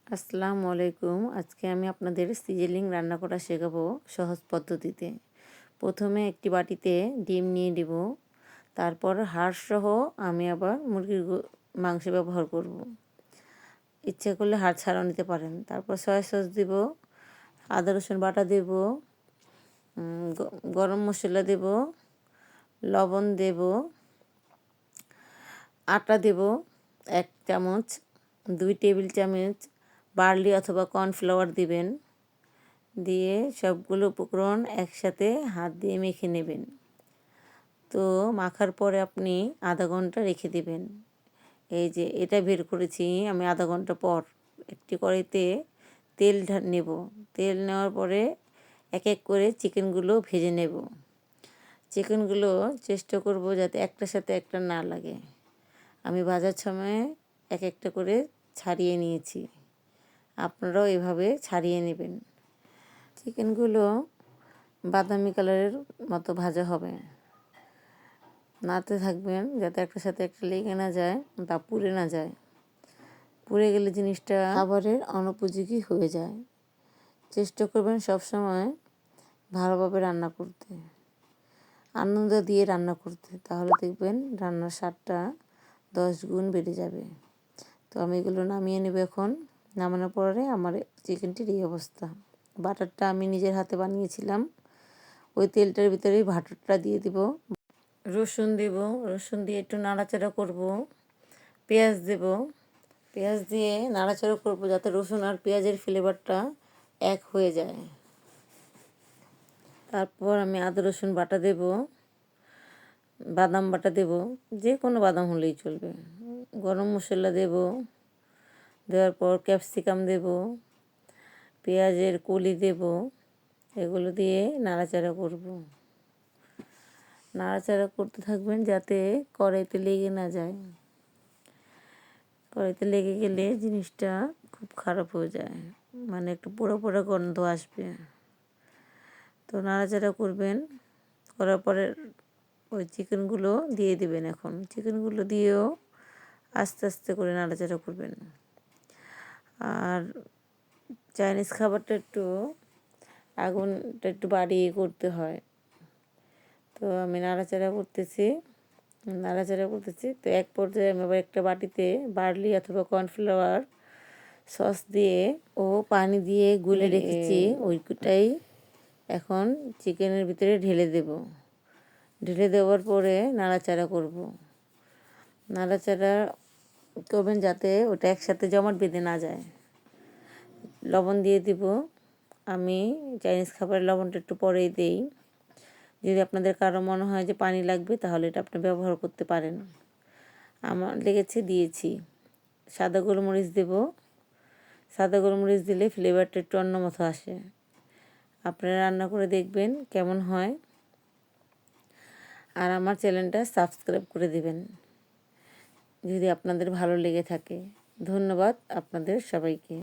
আসসালামু আলাইকুম। আজকে আমি আপনাদের সিজলিং রান্না করা শেখাবো সহজ পদ্ধতিতে। প্রথমে একটি বাটিতে ডিম নিয়ে নেব, তারপর হাড়সহ আমি আবার মুরগির মাংস ব্যবহার করব। ইচ্ছা করলে হাড় ছাড়াও নিতে পারেন। তারপর সয়া সস দেব, আদা রসুন বাটা দেব, গরম মশলা দেব, লবণ দেব, আটা দেব 1 চামচ, 2 টেবিল চামচ বার্লি অথবা কর্নফ্লাওয়ার দিবেন। দিয়ে সবগুলো উপকরণ একসাথে হাত দিয়ে মেখে নেবেন। তো মাখার পরে আপনি আধা ঘন্টা রেখে দিবেন। এই যে এটা বের করেছি আমি আধা ঘন্টা পর। একটি কড়াইতে তেল নেব। তেল নেওয়ার পরে এক এক করে চিকেনগুলো ভেজে নেব। চিকেনগুলো চেষ্টা করব যাতে একটার সাথে একটা না লাগে। আমি ভাজার সময় এক একটা করে ছাড়িয়ে নিয়েছি। আপনারাও এভাবে ছাড়িয়ে নেবেন। চিকেনগুলো বাদামি কালারের মতো ভাজা হবে। নাড়তে থাকবেন যাতে একটার সাথে একটা লেগে না যায় বা পুড়ে না যায়। পুড়ে গেলে জিনিসটা খাবারের অনুপযোগী হয়ে যায়। চেষ্টা করবেন সবসময় ভালোভাবে রান্না করতে, আনন্দ দিয়ে রান্না করতে, তাহলে দেখবেন রান্নার স্বাদটা 10 গুণ বেড়ে যাবে। তো আমি এগুলো নামিয়ে নেব এখন। নামানোর পরে আমার চিকেনটির এই অবস্থা। বাটারটা আমি নিজের হাতে বানিয়েছিলাম। ওই তেলটার ভিতরেই বাটারটা দিয়ে দিব। রসুন দেব, রসুন দিয়ে একটু নাড়াচাড়া করব। পেঁয়াজ দেব, পেঁয়াজ দিয়ে নাড়াচাড়া করব যাতে রসুন আর পেঁয়াজের ফ্লেভারটা এক হয়ে যায়। তারপর আমি আদা রসুন বাটা দেব, বাদাম বাটা দেব, যে কোনো বাদাম হলেই চলবে। গরম মশলা দেব, দেওয়ার পর ক্যাপসিকাম দেব, পেঁয়াজের কলি দেব। এগুলো দিয়ে নাড়াচাড়া করব। নাড়াচাড়া করতে থাকবেন যাতে কড়াইতে লেগে না যায়। কড়াইতে লেগে গেলে জিনিসটা খুব খারাপ হয়ে যায়, মানে একটু পোড়া পোড়া গন্ধ আসবে। তো নাড়াচাড়া করবেন, করার পরে ওই চিকেনগুলো দিয়ে দেবেন। এখন চিকেনগুলো দিয়েও আস্তে আস্তে করে নাড়াচাড়া করবেন। আর চাইনিজ খাবারটা একটু আগুনটা একটু বাড়িয়ে করতে হয়। তো আমি নাড়াচাড়া করতেছি। তো এক পর্যায়ে আমি আবার একটা বাটিতে বার্লি অথবা কর্নফ্লাওয়ার সস দিয়ে ও পানি দিয়ে গুলে রেখেছি, ওইটাই এখন চিকেনের ভিতরে ঢেলে দেব। ঢেলে দেওয়ার পরে নাড়াচাড়া করব। নাড়াচাড়া করবেন যাতে ওটা একসাথে জমাট বেঁধে না যায়। লবণ দিয়ে দিব। আমি চাইনিজ খাবারের লবণটা একটু পরেই দেই। যদি আপনাদের কারো মনে হয় যে পানি লাগবে তাহলে এটা আপনি ব্যবহার করতে পারেন। আমার লেগেছে, দিয়েছি। সাদা গোলমরিচ দেব। সাদা গোলমরিচ দিলে ফ্লেভারটা একটু অন্য মতো আসে। আপনারা রান্না করে দেখবেন কেমন হয়। আর আমার চ্যানেলটা সাবস্ক্রাইব করে দিবেন যদি আপনাদের ভালো লেগে থাকে। ধন্যবাদ আপনাদের সবাইকে।